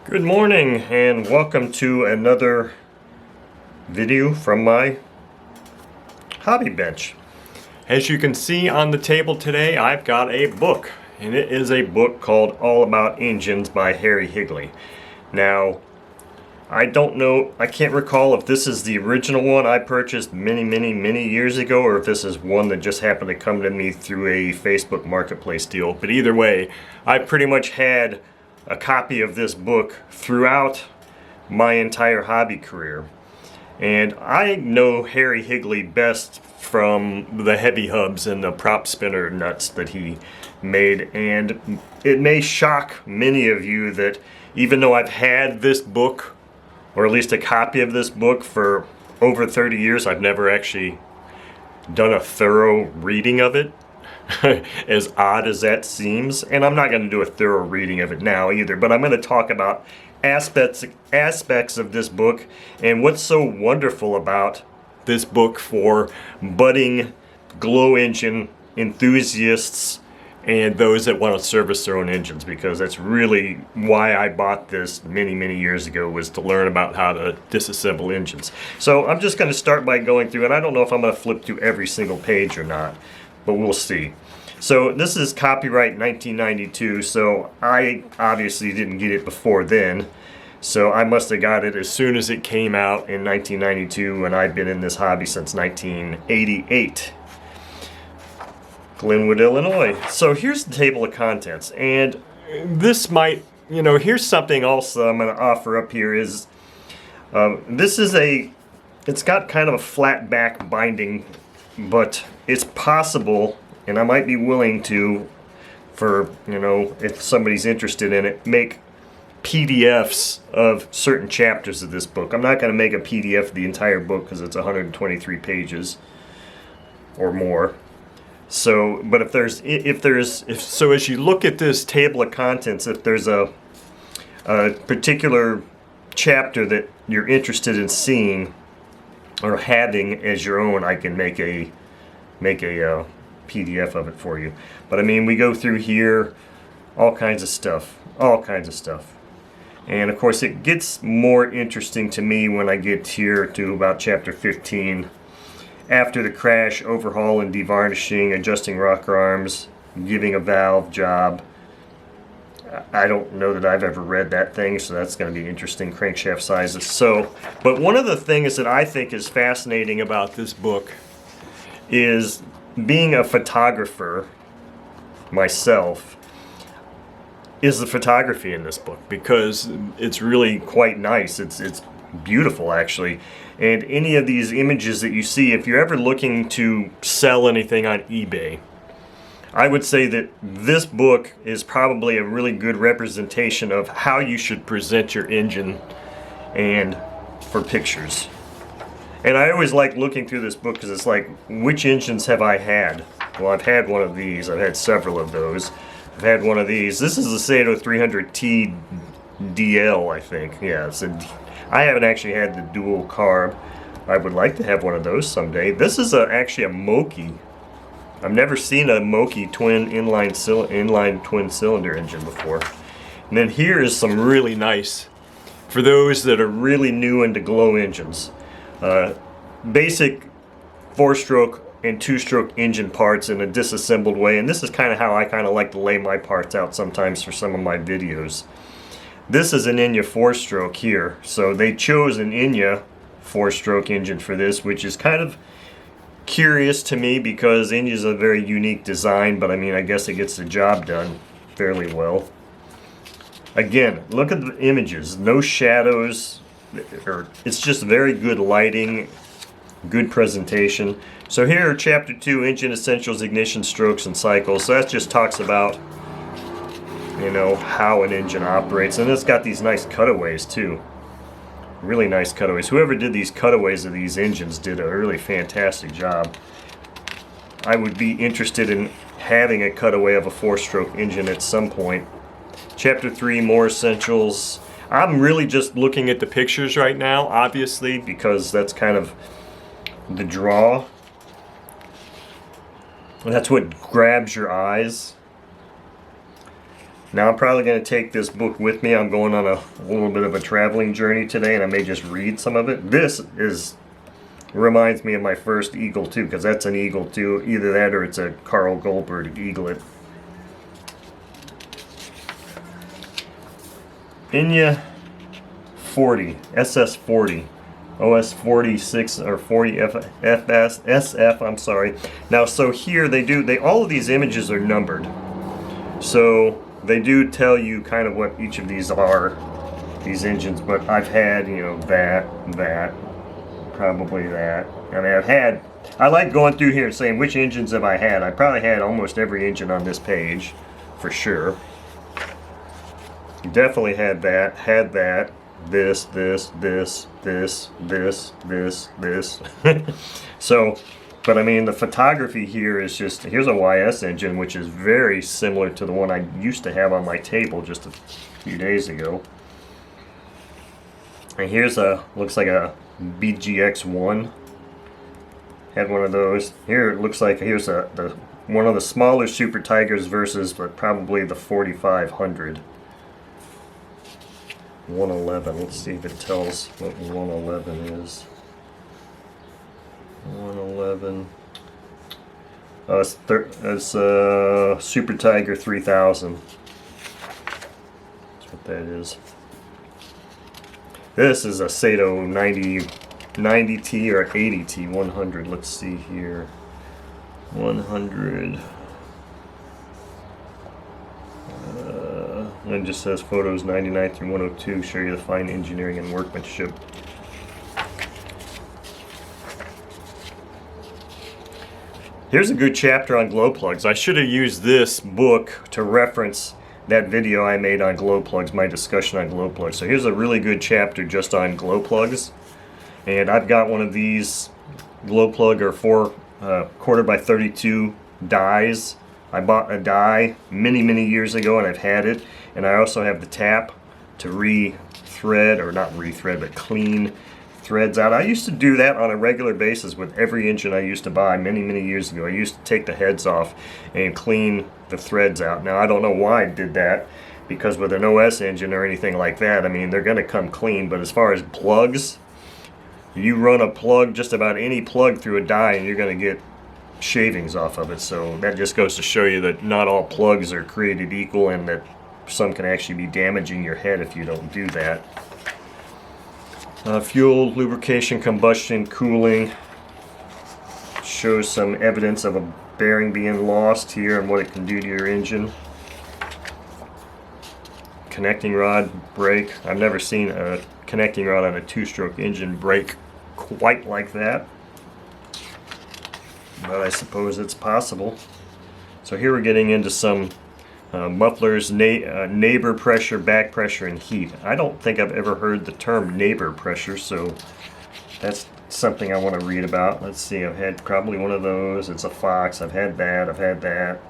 Good morning and welcome to another video from my hobby bench. As you can see on the table today, I've got a book, and it is a book called All About Engines by Harry Higley. Now, I don't know, I can't recall if this is the original one I purchased many years ago, or if this is one that just happened to come to me through a Facebook Marketplace deal. But either way, I pretty much had a copy of this book throughout my entire hobby career. And I know Harry Higley best from the heavy hubs and the prop spinner nuts that he made. And it may shock many of you that even though I've had this book, or at least a copy of this book, for over 30 years, I've never actually done a thorough reading of it. As odd as that seems, and I'm not going to do a thorough reading of it now either, but I'm going to talk about aspects of this book and what's so wonderful about this book for budding glow engine enthusiasts and those that want to service their own engines, because that's really why I bought this many years ago, was to learn about how to disassemble engines. So I'm just going to start by going through, and I don't know if I'm going to flip through every single page or not, but we'll see. So this is copyright 1992, so I obviously didn't get it before then. So I must have got it as soon as it came out in 1992, and I've been in this hobby since 1988. Glenwood, Illinois. So here's the table of contents, and this might, here's something also I'm going to offer up here is, it's got kind of a flat back binding, but it's possible, and I might be willing to, for, if somebody's interested in it, make PDFs of certain chapters of this book. I'm not going to make a PDF of the entire book because it's 123 pages or more. So, but if as you look at this table of contents, if there's a particular chapter that you're interested in seeing or having as your own, I can make a PDF of it for you. But I mean, we go through here, all kinds of stuff. And of course, it gets more interesting to me when I get here to about chapter 15. After the crash, overhaul and devarnishing, adjusting rocker arms, giving a valve job. I don't know that I've ever read that thing, so that's going to be interesting. Crankshaft sizes. So, but one of the things that I think is fascinating about this book is, being a photographer myself, is the photography in this book, because it's really quite nice. It's beautiful, actually. And any of these images that you see, if you're ever looking to sell anything on eBay, I would say that this book is probably a really good representation of how you should present your engine and for pictures. And I always like looking through this book because it's like, which engines have I had? Well, I've had one of these. I've had several of those. I've had one of these. This is the Sato 300T DL, I think. Yeah, I haven't actually had the dual carb. I would like to have one of those someday. This is actually a Moki. I've never seen a Moki twin inline twin cylinder engine before. And then here is some really nice, for those that are really new into glow engines, basic 4-stroke and 2-stroke engine parts in a disassembled way. And this is kind of how I like to lay my parts out sometimes for some of my videos. This is an Enya 4-stroke here, so they chose an Enya 4-stroke engine for this, which is kind of curious to me because Enya is a very unique design, but I mean, I guess it gets the job done fairly well. Again, look at the images, no shadows, it's just very good lighting, good presentation. So here are chapter 2, engine essentials, ignition, strokes, and cycles. So that just talks about, how an engine operates. And it's got these nice cutaways too. Really nice cutaways. Whoever did these cutaways of these engines did a really fantastic job. I would be interested in having a cutaway of a 4-stroke engine at some point. Chapter 3, more essentials. I'm really just looking at the pictures right now, obviously, because that's kind of the draw. And that's what grabs your eyes. Now I'm probably going to take this book with me. I'm going on a little bit of a traveling journey today, and I may just read some of it. This reminds me of my first Eagle too, because that's an Eagle too. Either that or it's a Carl Goldberg Eaglet. Inya 40, SS 40, OS 46 or 40 FS SF. I'm sorry. Now, so here all of these images are numbered, so they do tell you kind of what each of these are, these engines. But I've had, you know, that, probably that. I mean, I like going through here and saying which engines have I had. I probably had almost every engine on this page, for sure. Definitely had that, this. So, but I mean, the photography here is just, here's a YS engine, which is very similar to the one I used to have on my table just a few days ago. And here's looks like a BGX1. Had one of those. Here it looks like here's one of the smaller Super Tigers versus, but probably the 4500. 111. Let's see if it tells what 111 is. 111. Oh, it's Super Tiger 3000. That's what that is. This is a Sato 90T or 80T 100. Let's see here. 100. And it just says photos 99 through 102 show you the fine engineering and workmanship. Here's a good chapter on glow plugs. I should have used this book to reference that video I made on glow plugs, my discussion on glow plugs. So here's a really good chapter just on glow plugs. And I've got one of these glow plug or 4 quarter by 32 dies. I bought a die many years ago and I've had it. And I also have the tap to re-thread, or not re-thread, but clean threads out. I used to do that on a regular basis with every engine I used to buy many years ago. I used to take the heads off and clean the threads out. Now I don't know why I did that, because with an OS engine or anything like that, I mean, they're going to come clean. But as far as plugs, you run a plug, just about any plug through a die, and you're going to get shavings off of it. So that just goes to show you that not all plugs are created equal, and that some can actually be damaging your head if you don't do that. Fuel, lubrication, combustion, cooling. Shows some evidence of a bearing being lost here and what it can do to your engine. Connecting rod break. I've never seen a connecting rod on a 2-stroke engine break quite like that, but I suppose it's possible. So here we're getting into some mufflers, neighbor pressure, back pressure, and heat. I don't think I've ever heard the term neighbor pressure, so that's something I want to read about. Let's see, I've had probably one of those. It's a Fox. I've had that. I've had that.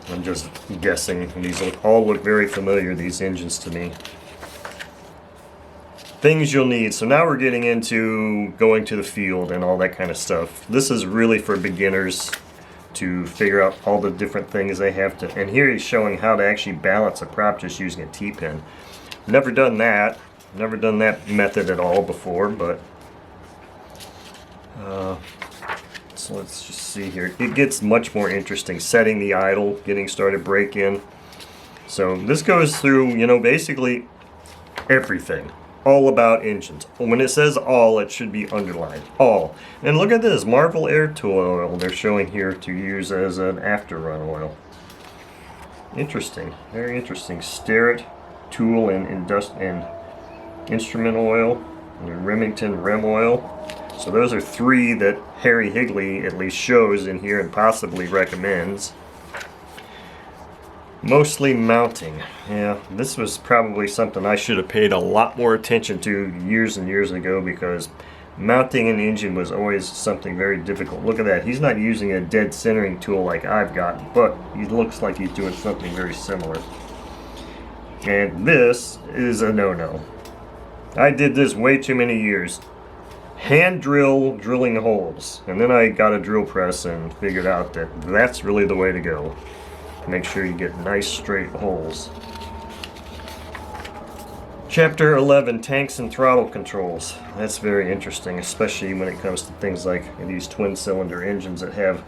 I'm just guessing. These all look very familiar, these engines, to me. Things you'll need. So now we're getting into going to the field and all that kind of stuff. This is really for beginners to figure out all the different things they have to. And here he's showing how to actually balance a prop just using a T-pin. Never done that. Never done that method at all before, but so let's just see here. It gets much more interesting. Setting the idle, getting started, break in. So this goes through, you know, basically everything. All about engines. When it says all, it should be underlined. All. And look at this, Marvel Air Tool oil they're showing here to use as an after run oil. Interesting. Very interesting. Starrett tool and instrument oil. And Remington Rem oil. So those are 3 that Harry Higley at least shows in here and possibly recommends. Mostly mounting. Yeah, this was probably something I should have paid a lot more attention to years and years ago, because mounting an engine was always something very difficult. Look at that. He's not using a dead centering tool like I've got, but he looks like he's doing something very similar. And this is a no-no. I did this way too many years. hand drilling holes. And then I got a drill press and figured out that that's really the way to go. Make sure you get nice straight holes. Chapter 11, tanks and throttle controls. That's very interesting, especially when it comes to things like these twin cylinder engines that have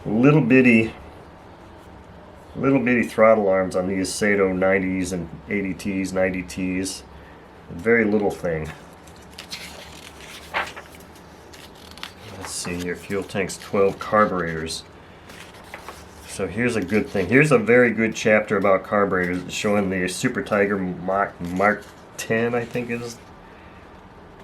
little bitty throttle arms on these Sato 90s and 80Ts, 90Ts. Very little thing. Let's see here, fuel tanks, 12 carburetors. So here's a good thing. Here's a very good chapter about carburetors showing the Super Tiger Mark 10, I think it is.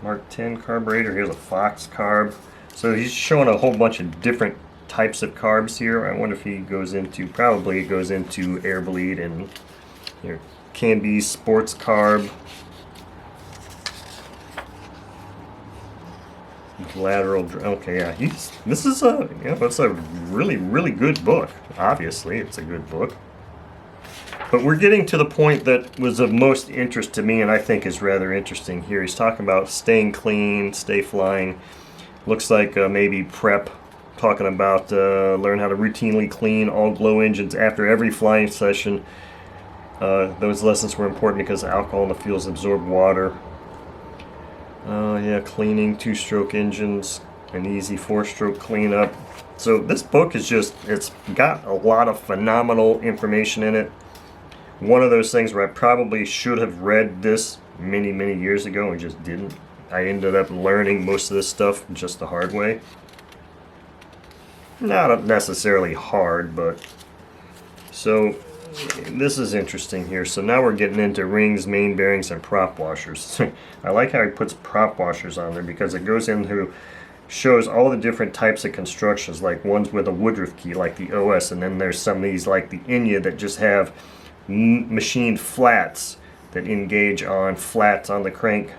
Mark 10 carburetor. Here's a Fox carb. So he's showing a whole bunch of different types of carbs here. I wonder if he goes into, probably it goes into air bleed, and here can be sports carb, lateral. Okay, yeah, this is a, it's a really good book. Obviously, it's a good book. But we're getting to the point that was of most interest to me, and I think is rather interesting here. He's talking about staying clean, stay flying. Looks like maybe prep. Talking about learn how to routinely clean all glow engines after every flying session. Those lessons were important because alcohol in the fuels absorb water. Yeah, cleaning 2-stroke engines, an easy 4-stroke cleanup. So this book is just, it's got a lot of phenomenal information in it. One of those things where I probably should have read this many years ago and just didn't. I ended up learning most of this stuff just the hard way. Not necessarily hard, but so this is interesting here. So now we're getting into rings, main bearings, and prop washers. I like how he puts prop washers on there because it goes into, shows all the different types of constructions, like ones with a Woodruff key like the OS, and then there's some of these like the Inya that just have machined flats that engage on flats on the crank,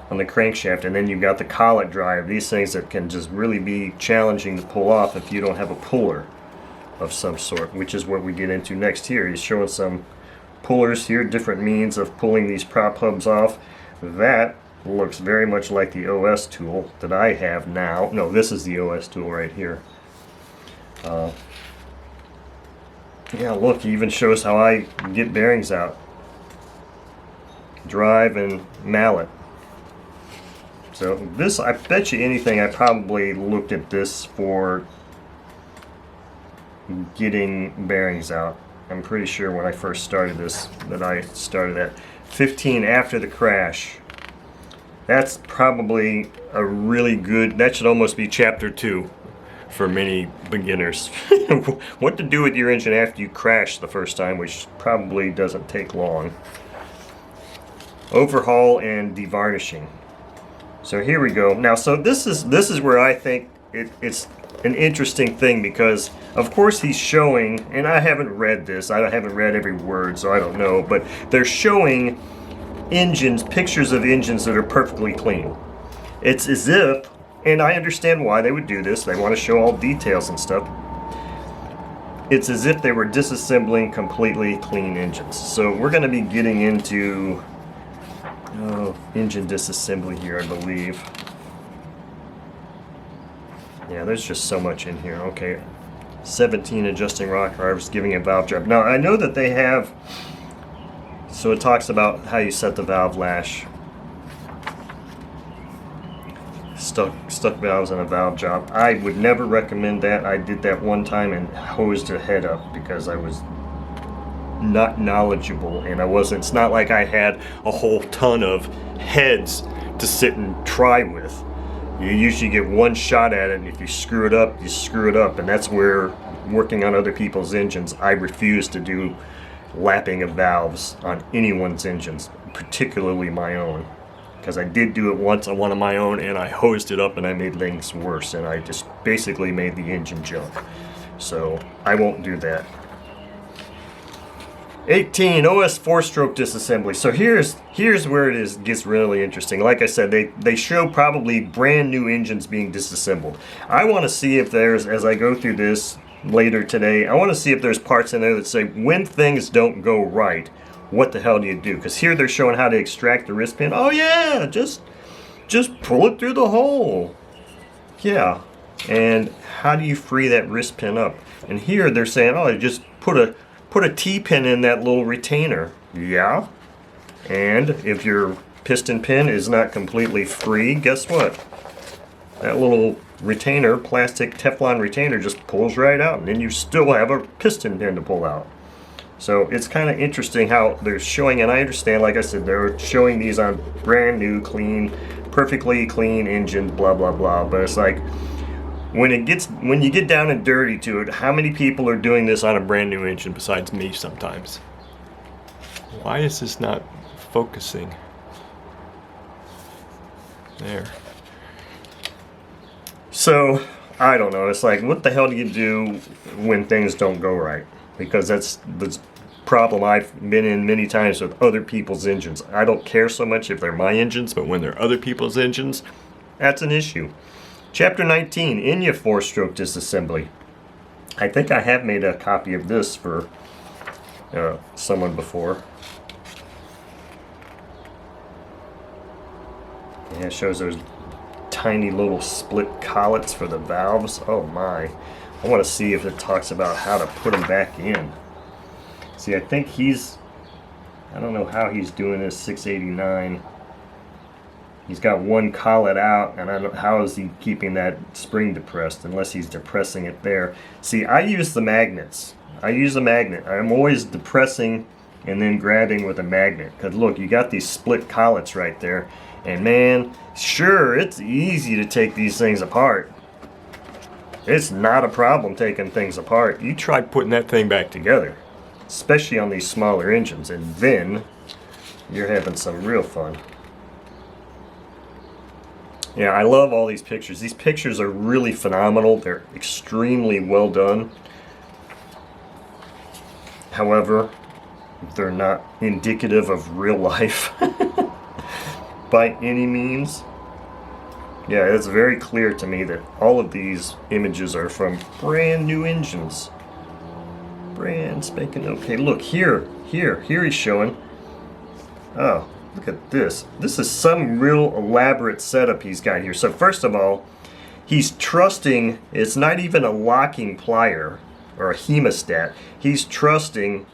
on the crankshaft. And then you've got the collet drive, these things that can just really be challenging to pull off if you don't have a puller of some sort, which is what we get into next here. He's showing some pullers here, different means of pulling these prop hubs off. That looks very much like the OS tool that I have now. No, this is the OS tool right here. Yeah, look, he even shows how I get bearings out. Drive and mallet. So this, I bet you anything, I probably looked at this for getting bearings out. I'm pretty sure when I first started this that I started at 15 after the crash. That's probably a really good, that should almost be chapter 2 for many beginners. What to do with your engine after you crash the first time, which probably doesn't take long. Overhaul and devarnishing. So here we go. Now, so this is where I think it's an interesting thing, because of course he's showing, and I haven't read this, I haven't read every word, so I don't know, but they're showing engines, pictures of engines that are perfectly clean. It's as if, and I understand why they would do this, they want to show all details and stuff. It's as if they were disassembling completely clean engines. So we're going to be getting into engine disassembly here, I believe. Yeah, there's just so much in here. Okay, 17 adjusting rock arbs, giving a valve job. Now I know that they have, so it talks about how you set the valve lash. Stuck valves in a valve job. I would never recommend that. I did that one time and hosed a head up because I was not knowledgeable, and I wasn't, it's not like I had a whole ton of heads to sit and try with. You usually get one shot at it, and if you screw it up, you screw it up. And that's where, working on other people's engines, I refuse to do lapping of valves on anyone's engines, particularly my own. Because I did do it once on one of my own, and I hosed it up and I made things worse, and I just basically made the engine junk. So I won't do that. 18, OS 4-stroke disassembly. So here's where it gets really interesting. Like I said, they show probably brand new engines being disassembled. I want to see if there's, as I go through this later today, I want to see if there's parts in there that say, when things don't go right, what the hell do you do? Because here they're showing how to extract the wrist pin. Oh yeah, just Just pull it through the hole. Yeah. And how do you free that wrist pin up? And here they're saying, oh, just put a T-pin in that little retainer. Yeah. And if your piston pin is not completely free, guess what? That little retainer, plastic Teflon retainer, just pulls right out, and then you still have a piston pin to pull out. So it's kind of interesting how they're showing, and I understand, like I said, they're showing these on brand new, clean, perfectly clean engines, blah blah blah. But it's like when you get down and dirty to it, how many people are doing this on a brand new engine besides me sometimes? Why is this not focusing? There. So I don't know. It's like, what the hell do you do when things don't go right? Because that's the problem I've been in many times with other people's engines. I don't care so much if they're my engines, but when they're other people's engines, that's an issue. Chapter 19, Enya 4-stroke disassembly. I think I have made a copy of this for someone before. Yeah, it shows those tiny little split collets for the valves. Oh my. I want to see if it talks about how to put them back in. See, I think I don't know how he's doing this 689. He's got one collet out, and I don't, how is he keeping that spring depressed unless he's depressing it there. See, I use the magnets. I use a magnet. I'm always depressing and then grabbing with a magnet. Because look, you got these split collets right there. And man, sure, it's easy to take these things apart. It's not a problem taking things apart. You try putting that thing back together, especially on these smaller engines, and then you're having some real fun. Yeah, I love all these pictures. These pictures are really phenomenal. They're extremely well done. However, they're not indicative of real life by any means. Yeah, it's very clear to me that all of these images are from brand new engines. Brand spanking. Okay, look, here he's showing. Oh, look at this. This is some real elaborate setup he's got here. So first of all, he's trusting, it's not even a locking plier or a hemostat. He's trusting,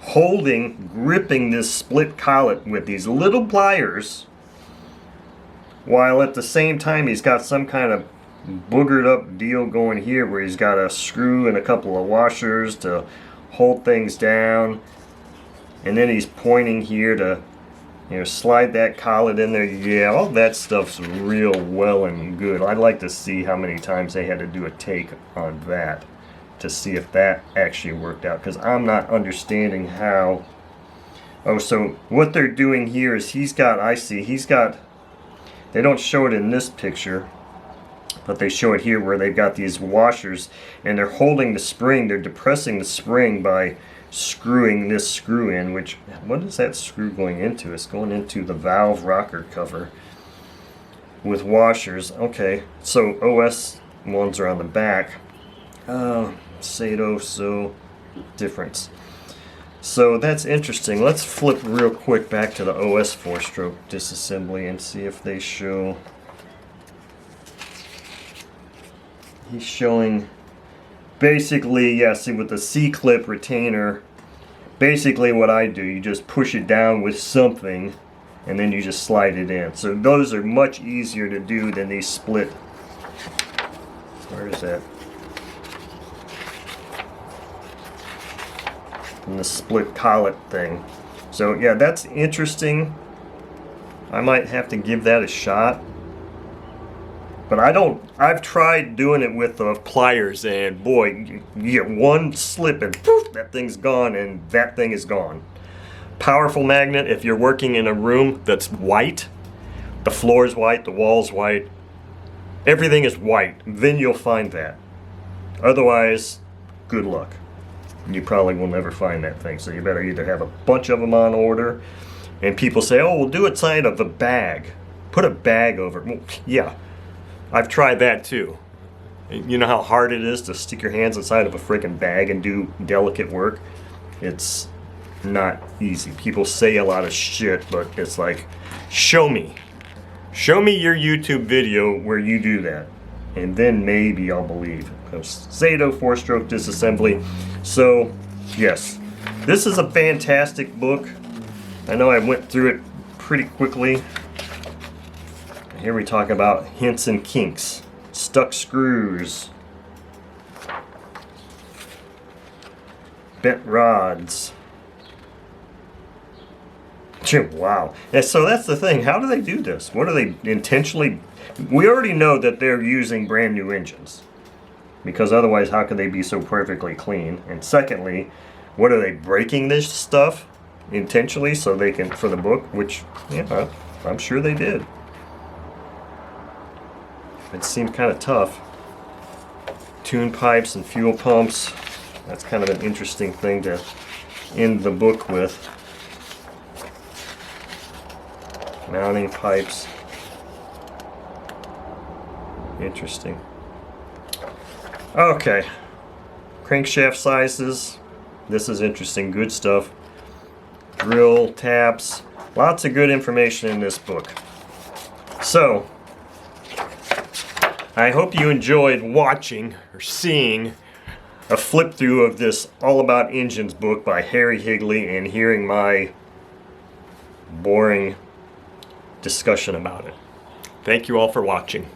holding, gripping this split collet with these little pliers, while at the same time he's got some kind of boogered up deal going here where he's got a screw and a couple of washers to hold things down, and then he's pointing here to, you know, slide that collet in there. Yeah, all that stuff's real well and good. I'd like to see how many times they had to do a take on that to see if that actually worked out, because I'm not understanding how. Oh, so what they're doing here is he's got, they don't show it in this picture, but they show it here where they've got these washers and they're holding the spring. They're depressing the spring by screwing this screw in, which, what is that screw going into? It's going into the valve rocker cover with washers. Okay, so OS ones are on the back. Sato, so difference. So that's interesting. Let's flip real quick back to the OS 4-stroke disassembly and see if they show. He's showing basically, yeah, see with the C-clip retainer, basically what I do, you just push it down with something and then you just slide it in. So those are much easier to do than these split. Where is that? And the split collet thing. So yeah, that's interesting. I might have to give that a shot. But I've tried doing it with the pliers, and boy, you get one slip and poof, that thing's gone, and that thing is gone. Powerful magnet, if you're working in a room that's white, the floor is white, the wall's white, everything is white, then you'll find that. Otherwise, good luck. You probably will never find that thing. So you better either have a bunch of them on order, and people say, oh, we'll do it inside of a bag. Put a bag over it. Well, yeah, I've tried that too. You know how hard it is to stick your hands inside of a freaking bag and do delicate work? It's not easy. People say a lot of shit, but it's like, show me. Show me your YouTube video where you do that, and then maybe I'll believe. Zato 4-stroke disassembly. So, yes, this is a fantastic book. I know I went through it pretty quickly. Here we talk about hints and kinks, stuck screws, bent rods. Wow. And so that's the thing. How do they do this? What are they intentionally? We already know that they're using brand new engines, because otherwise how could they be so perfectly clean? And secondly, what are they breaking this stuff intentionally so they can, for the book, which, yeah, I'm sure they did. It seemed kind of tough. Tune pipes and fuel pumps. That's kind of an interesting thing to end the book with. Mounting pipes. Interesting. Okay. Crankshaft sizes. This is interesting. Good stuff. Drill taps. Lots of good information in this book. So, I hope you enjoyed watching or seeing a flip through of this All About Engines book by Harry Higley and hearing my boring discussion about it. Thank you all for watching.